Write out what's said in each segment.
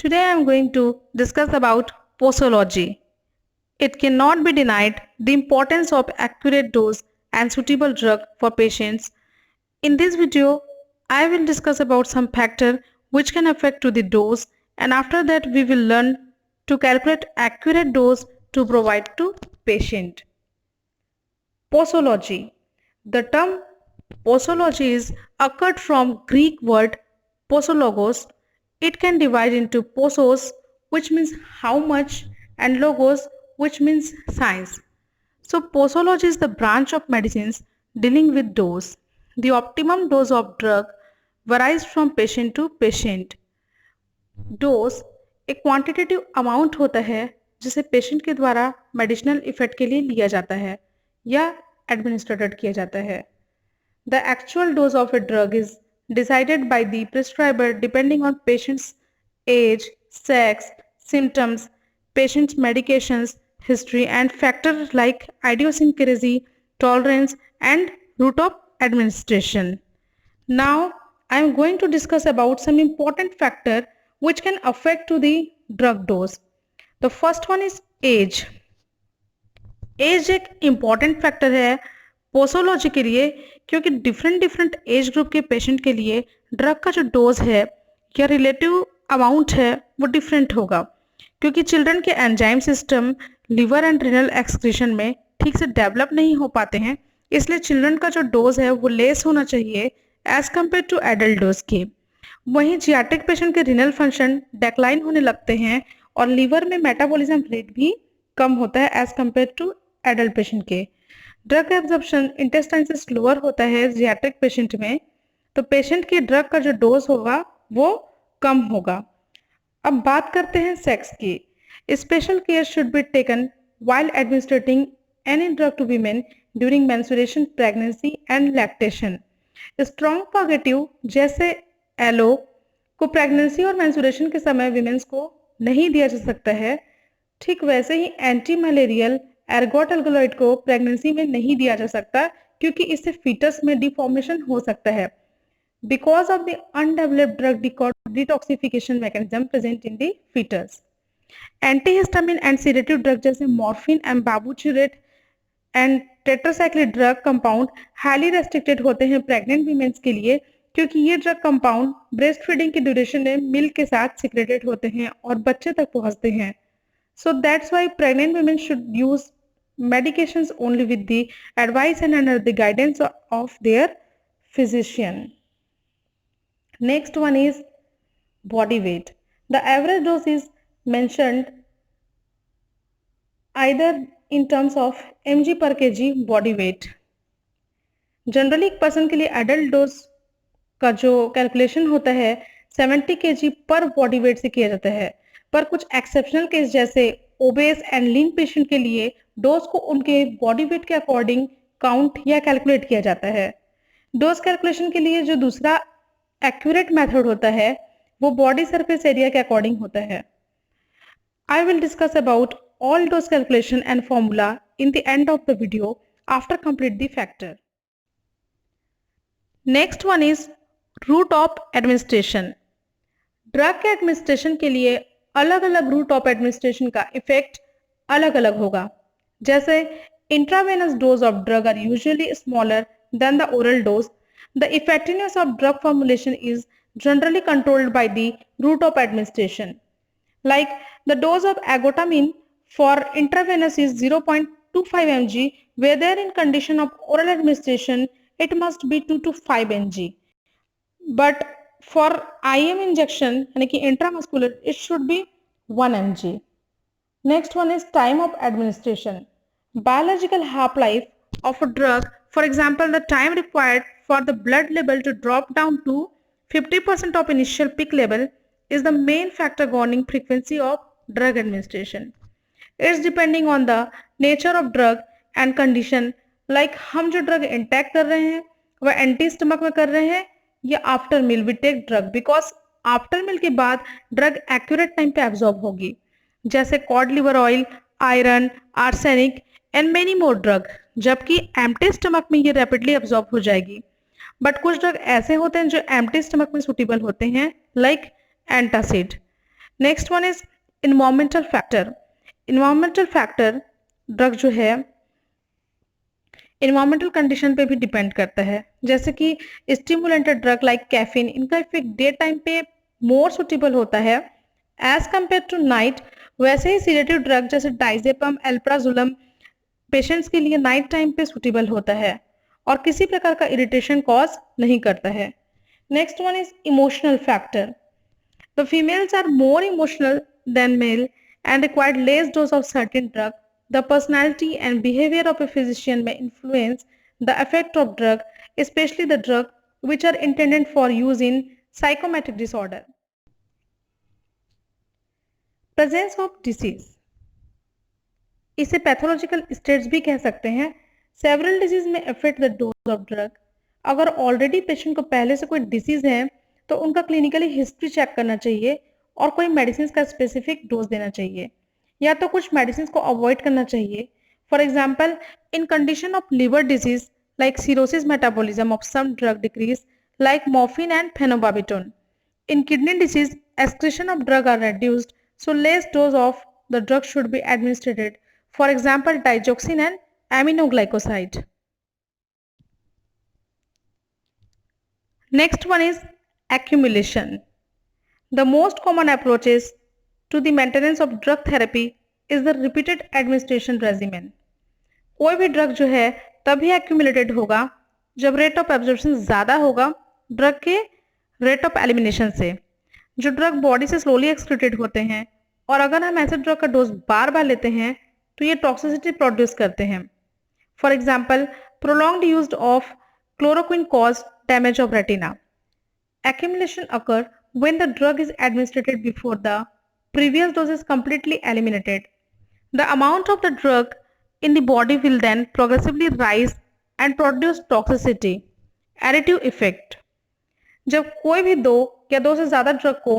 Today I am going to discuss about posology. It cannot be denied the importance of accurate dose and suitable drug for patients. In this video, I will discuss about some factor which can affect to the dose, and after that we will learn to calculate accurate dose to provide to patient. Posology. The term posology is occurred from Greek word posologos. It can divide into posos, which means how much, and logos, which means science. So posology is the branch of medicines dealing with dose. The optimum dose of drug varies from patient to patient. Dose एक quantitative amount होता है जिसे patient के द्वारा medicinal effect के लिए लिया जाता है या एडमिनिस्ट्रेटेड किया जाता है. The actual dose of a drug is decided by the prescriber depending on patient's age, sex, symptoms, patient's medications history and factors like idiosyncrasy, tolerance and route of administration. Now I am going to discuss about some important factor which can affect to the drug dose. The first one is age. Age एक important factor है posology के लिए, क्योंकि different age group के patient के लिए drug का जो डोज है या रिलेटिव अमाउंट है वो डिफरेंट होगा, क्योंकि चिल्ड्रन के enzyme system liver and renal excretion में ठीक से डेवलप नहीं हो पाते हैं, इसलिए चिल्ड्रन का जो डोज है वो लेस होना चाहिए as compare to adult dose के. वहीं जियाट्रिक पेशेंट के रिनल फंक्शन डेक्लाइन होने लगते हैं और लीवर में मेटाबॉलिज्म रेट भी कम होता है as compare to adult patient के. ड्रग एब्जॉर्प्शन इंटेस्टाइन से स्लोअर होता है जियाट्रिक पेशेंट में, तो पेशेंट की ड्रग का जो डोज होगा वो कम होगा. अब बात करते हैं सेक्स की. Special care should be taken while administering any drug to women during menstruation, pregnancy and lactation. Strong positive जैसे एलो को प्रेगनेंसी और मेंस्ट्रुएशन के समय विमेंस को नहीं दिया जा सकता है, ठीक वैसे ही एंटी मलेरियल एर्गोट एल्गोलॉइड को प्रेगनेंसी में नहीं दिया जा सकता, क्योंकि इससे फीटस में डिफॉर्मेशन हो सकता है because of the undeveloped drug detoxification mechanism present in the fetus. Antihistamine and sedative drug जैसे morphine and barbiturate and tetracyclic drug compound highly restricted होते हैं प्रेग्नेंट वीमेंस के लिए, क्योंकि ये ड्रग कंपाउंड ब्रेस्ट फीडिंग की ड्यूरेशन में milk के साथ सिक्रेटेड होते हैं और बच्चे तक पहुंचते हैं. So that's why pregnant women should use medications only with the advice and under the guidance of their physician. Next one is body weight. The average dose is mentioned either in terms of mg per kg body weight. Generally एक person के लिए adult dose का जो calculation होता है 70 kg पर body weight से किया जाता है, पर कुछ एक्सेप्शनल केस जैसे ओबेस एंड लीन पेशेंट के लिए डोज को उनके बॉडी वेट के अकॉर्डिंग काउंट या कैलकुलेट किया जाता है. डोज कैलकुलेशन के लिए जो दूसरा एक्यूरेट मेथड होता है वो बॉडी सरफेस एरिया के अकॉर्डिंग होता है. I will discuss about all dose calculation and formula in the end of the video after complete the factor. Next one is route of administration. Drug के administration के लिए अलग अलग route of administration का effect अलग अलग होगा. जैसे intravenous dose of drug are usually smaller than the oral dose. The effectiveness of drug formulation is generally controlled by the route of administration. Like the dose of agotamine for intravenous is 0.25 mg, whether in condition of oral administration it must be 2 to 5 mg. But for IM injection, यानी कि intramuscular, it should be 1 mg. Next one is time of administration. Biological half-life of a drug, for example, the time required for the blood level to drop down to 50% of initial peak level is the main factor governing frequency of drug administration. It's depending on the nature of drug and condition, like हम जो drug intake कर रहे हैं वह anti stomach में कर रहे हैं या after meal we take drug, because after meal के बाद ड्रग एक्यूरेट टाइम पे एब्जॉर्ब होगी, जैसे cod liver oil, iron, arsenic and many more drug, जबकि एम्प्टी स्टमक में ये रैपिडली एब्जॉर्ब हो जाएगी. बट कुछ ड्रग ऐसे होते हैं जो एम्प्टी स्टमक में सुटेबल होते हैं, like antacid. Next one is environmental factor. Environmental factor drug जो है इन्वायरमेंटल कंडीशन पे भी डिपेंड करता है, जैसे कि स्टिमुलेंटेड ड्रग लाइक कैफीन, इनका इफेक्ट डे टाइम पे मोर सुटेबल होता है एज कम्पेयर टू नाइट। वैसे ही सीडेटिव ड्रग जैसे डाइजेपम, एल्प्राजोलम पेशेंट्स के लिए नाइट टाइम पे सुटेबल होता है और किसी प्रकार का इरिटेशन कॉज नहीं करता है। Next one is emotional factor. The females are more emotional than male and require less dose of certain drug. The personality and behavior of a physician may influence the effect of drug, especially the drug which are intended for use in psychomatic disorder. Presence of disease. इसे pathological states भी कह सकते हैं। Several disease में affect the dose of drug. अगर already patient को पहले से कोई डिजीज है तो उनका क्लिनिकली हिस्ट्री चेक करना चाहिए और कोई मेडिसिन का स्पेसिफिक डोज देना चाहिए, या तो कुछ मेडिसिन को अवॉइड करना चाहिए। For example, in condition of liver disease like cirrhosis metabolism of some drug decrease like morphine and phenobarbitone. In kidney disease, excretion of drug are reduced, so less dose of the drug should be administered. For example, digoxin and aminoglycoside. Next one is accumulation. The most common approaches to the maintenance of drug therapy is the repeated administration regimen. कोई भी drug जो है तभी accumulated होगा जब rate of absorption ज़्यादा होगा drug के रेट ऑफ एलिमिनेशन से। जो ड्रग बॉडी से स्लोली एक्सक्रीटेड होते हैं और अगर हम ऐसे ड्रग का डोज बार बार लेते हैं तो ये टॉक्सिसिटी प्रोड्यूस करते हैं। For example, prolonged use of chloroquine cause damage of retina. Accumulation occur when the drug is administered before the previous dose is completely eliminated. The amount of the drug in the body will then progressively rise and produce toxicity, additive effect. जब कोई भी दो या दो से ज़्यादा drug को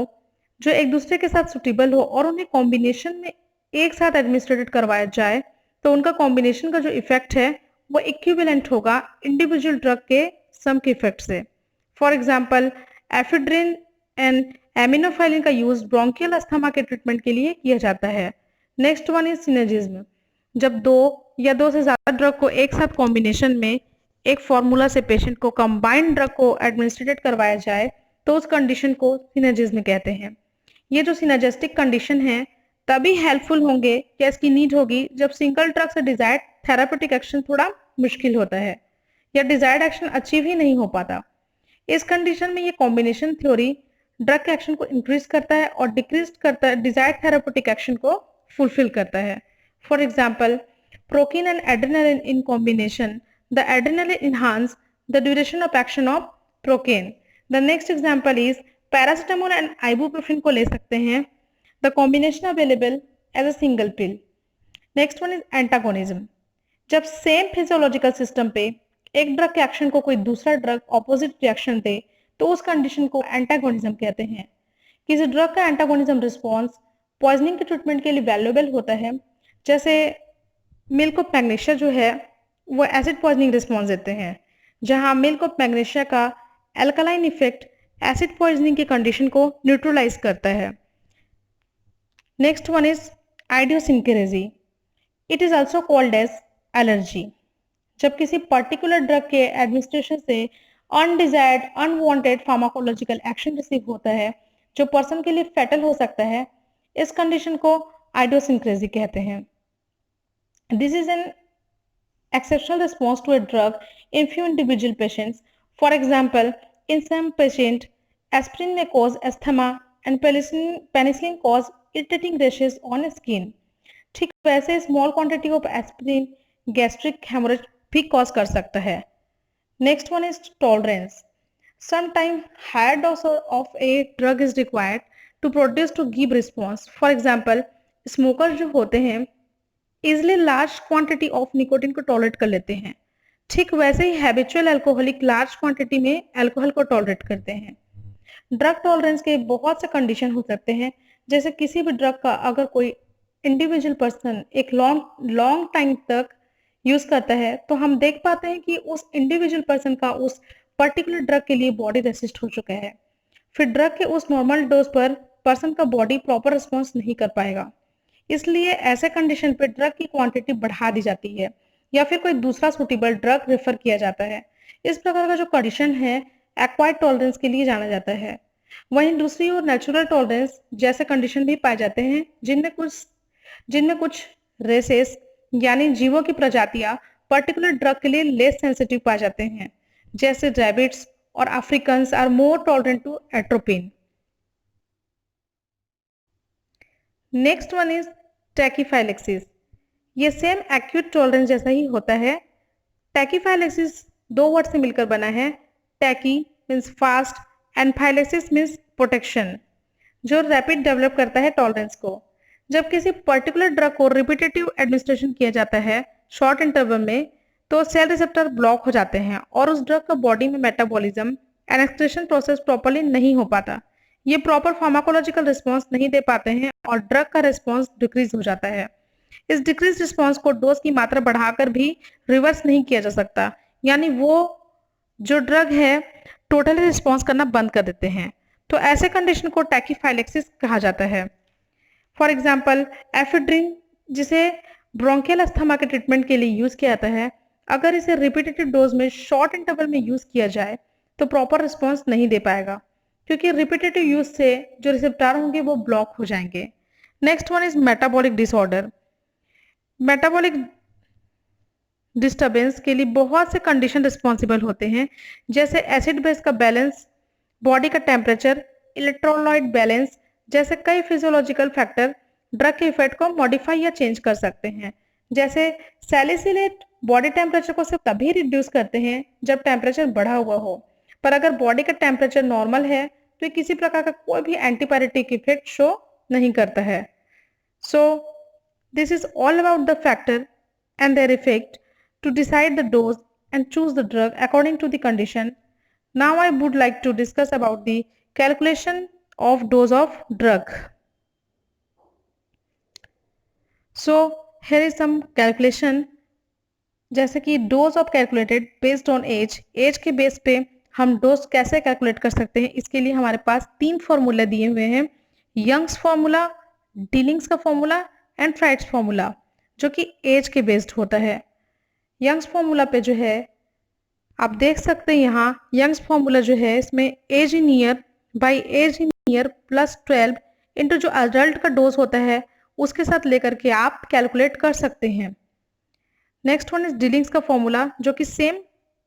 जो एक दूसरे के साथ सुटेबल हो और उन्हें कॉम्बिनेशन में एक साथ एडमिनिस्ट्रेटेड करवाया जाए तो उनका कॉम्बिनेशन का जो इफेक्ट है वो इक्विवेलेंट होगा इंडिविजुअल ड्रग के सम के इफेक्ट से। फॉर एग्जाम्पल, एफिड्रिन एंड एमिनोफाइलिन का यूज ब्रोंकियल अस्थमा के ट्रीटमेंट के लिए किया जाता है। Next one is synergism. जब दो या दो से ज़्यादा ड्रग को एक साथ कॉम्बिनेशन में एक फॉर्मूला से पेशेंट को कंबाइंड ड्रग को एडमिनिस्ट्रेटेड करवाया जाए तो उस कंडीशन को सिनर्जिज्म कहते हैं। ये जो सिनर्जिस्टिक कंडीशन है तभी हेल्पफुल होंगे या इसकी नीड होगी जब सिंगल ड्रग से डिजायर्ड थेरापेटिक एक्शन थोड़ा मुश्किल होता है या डिजायर्ड एक्शन अचीव ही नहीं हो पाता। इस कंडीशन में ये कॉम्बिनेशन थ्योरी ड्रग के एक्शन को इंक्रीज करता है और डिक्रीज करता है डिजायर्ड थेरापेटिक एक्शन को फुलफिल करता है। For example, procaine and adrenaline in combination, the adrenaline enhance the duration of action of procaine. The next example is paracetamol and ibuprofen को ले सकते हैं, the combination available as a single pill. Next one is antagonism. जब same physiological system पे एक drug के action को कोई दूसरा ड्रग ऑपोजिट रिएक्शन दे तो उस कंडीशन को एंटागोनिज्म कहते हैं। किसी ड्रग का एंटागोनिज्म रिस्पॉन्स पॉइजनिंग के ट्रीटमेंट के लिए वैल्यूएबल होता है, जैसे मिल्क ऑफ मैग्नीशिया जो है वो एसिड पॉइजनिंग रिस्पॉन्स देते हैं, जहां मिल्क ऑफ मैग्नीशिया का एल्कलाइन इफेक्ट एसिड पॉइजनिंग की कंडीशन को न्यूट्रलाइज करता है। Next one is idiosyncrasy. It is also called as allergy. जब किसी पर्टिकुलर ड्रग के एडमिनिस्ट्रेशन से undesired unwanted pharmacological action receive होता है जो पर्सन के लिए फैटल हो सकता है, इस कंडीशन को आइडियोसिंक्रेसी कहते हैं। This is an exceptional response to a drug in few individual patients. For example, in some patient, aspirin may cause asthma and penicillin cause irritating rashes on skin. ठीक वैसे small quantity of aspirin gastric hemorrhage भी cause कर सकता है। Next one is tolerance. Sometimes higher dose of a drug is required to produce to give response. For example, smokers जो होते हैं easily large quantity of nicotine को tolerate कर लेते हैं। ठीक वैसे ही हैबिचुअल अल्कोहलिक लार्ज क्वांटिटी में अल्कोहल को टॉलरेट करते हैं। ड्रग टॉलरेंस के बहुत से कंडीशन हो सकते हैं, जैसे किसी भी ड्रग का अगर कोई इंडिविजुअल पर्सन एक लॉन्ग टाइम तक यूज करता है तो हम देख पाते हैं कि उस इंडिविजुअल पर्सन का उस पर्टिकुलर ड्रग के लिए बॉडी रेसिस्ट हो चुका है। फिर ड्रग के उस नॉर्मल डोज पर पर्सन का बॉडी प्रॉपर रिस्पॉन्स नहीं कर पाएगा। इसलिए ऐसे कंडीशन पे ड्रग की क्वांटिटी बढ़ा दी जाती है या फिर कोई दूसरा सुटेबल ड्रग रेफर किया जाता है। इस प्रकार का जो कंडीशन है एक्वायर्ड टॉलरेंस के लिए जाना जाता है। वहीं दूसरी ओर नेचुरल टॉलरेंस जैसे कंडीशन भी पाए जाते हैं जिनमें कुछ रेसेस यानी जीवों की प्रजातियां पर्टिकुलर ड्रग के लिए लेस सेंसिटिव पाए जाते हैं, जैसे रैबिट्स और Africans are more tolerant to atropine. Next one is tachyphylaxis. ये सेम एक्यूट टॉलरेंस जैसा ही होता है। टैकीफाइलेक्सिस दो वर्ड से मिलकर बना है। Tachy means fast and phylaxis means protection, जो रैपिड डेवलप करता है टॉलरेंस को। जब किसी पर्टिकुलर ड्रग को रिपीटेटिव एडमिनिस्ट्रेशन किया जाता है शॉर्ट इंटरवल में, तो सेल रिसेप्टर ब्लॉक हो जाते हैं और उस ड्रग का बॉडी में metabolism and excretion process properly नहीं हो पाता। ये प्रॉपर फार्माकोलॉजिकल रिस्पॉन्स नहीं दे पाते हैं और ड्रग का रिस्पॉन्स डिक्रीज हो जाता है। इस डिक्रीज रिस्पॉन्स को डोज की मात्रा बढ़ाकर भी रिवर्स नहीं किया जा सकता, यानी वो जो ड्रग है टोटली रिस्पॉन्स करना बंद कर देते हैं। तो ऐसे कंडीशन को टैकीफाइलेक्सिस कहा जाता है। फॉर एग्जाम्पल एफेड्रिन, जिसे ब्रोंकियल अस्थमा के ट्रीटमेंट के लिए यूज किया जाता है, अगर इसे रिपीटेटिव डोज में शॉर्ट इंटरवल में यूज किया जाए तो प्रॉपर रिस्पॉन्स नहीं दे पाएगा, क्योंकि रिपीटेटिव यूज से जो रिसेप्टर होंगे वो ब्लॉक हो जाएंगे। Next one is metabolic disorder. Metabolic disturbance के लिए बहुत से कंडीशन रिस्पॉन्सिबल होते हैं, जैसे एसिड बेस का बैलेंस, बॉडी का टेम्परेचर, इलेक्ट्रोलाइट बैलेंस जैसे कई फिजियोलॉजिकल फैक्टर ड्रग के इफेक्ट को मॉडिफाई या चेंज कर सकते हैं। जैसे सैलिसिलेट बॉडी टेम्परेचर को सिर्फ तभी रिड्यूस करते हैं जब टेम्परेचर बढ़ा हुआ हो, पर अगर बॉडी का टेम्परेचर नॉर्मल है तो ये किसी प्रकार का कोई भी एंटीपायरेटिक इफेक्ट शो नहीं करता है। So this is all about the factor and their effect to decide the dose and choose the drug according to the condition. Now I would like to discuss about the calculation of dose of drug. So here is some calculation, जैसे कि dose of calculated based on age. Age के base पे हम dose कैसे calculate कर सकते हैं, इसके लिए हमारे पास 3 फॉर्मूला दिए हुए हैं। यंग्स फॉर्मूला, डीलिंग्स का फॉर्मूला एंड फ्राइड्स फॉर्मूला, जो कि एज के बेस्ड होता है। यंग्स फॉर्मूला पे जो है आप देख सकते हैं, यहाँ यंग्स फॉर्मूला जो है इसमें age in year by age in year plus 12 into जो अडल्ट का डोज होता है उसके साथ लेकर के आप कैलकुलेट कर सकते हैं। नेक्स्ट वन इज डीलिंग्स का फॉर्मूला, जो कि सेम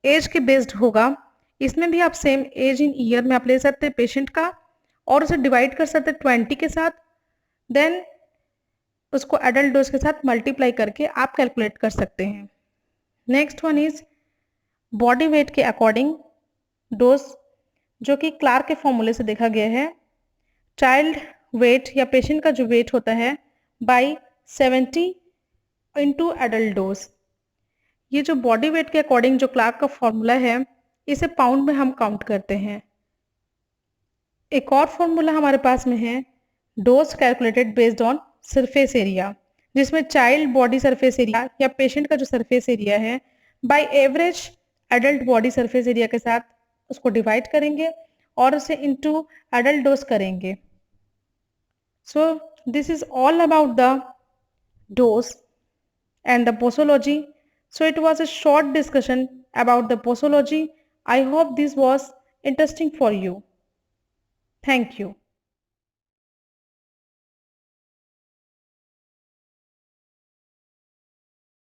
एज के बेस्ड होगा। इसमें भी आप सेम एज इन ईयर में आप ले सकते हैं पेशेंट का और उसे डिवाइड कर सकते हैं 20 के साथ, देन उसको एडल्ट डोज के साथ मल्टीप्लाई करके आप कैलकुलेट कर सकते हैं। Next one is body weight के अकॉर्डिंग डोज, जो कि क्लार्क के फॉर्मूले से देखा गया है। चाइल्ड वेट या पेशेंट का जो वेट होता है बाई 70 इंटू एडल्ट डोज। ये जो बॉडी वेट के अकॉर्डिंग जो क्लार्क का फॉर्मूला है इसे पाउंड में हम काउंट करते हैं। एक और फॉर्मूला हमारे पास में है dose calculated based on surface area, जिसमें चाइल्ड बॉडी सरफेस एरिया या पेशेंट का जो सरफेस एरिया है by average adult body surface area के साथ उसको डिवाइड करेंगे और उसे इनटू एडल्ट डोज करेंगे। सो this is all about the dose and the posology. So it was a short discussion about the posology. I hope this was interesting for you. Thank you.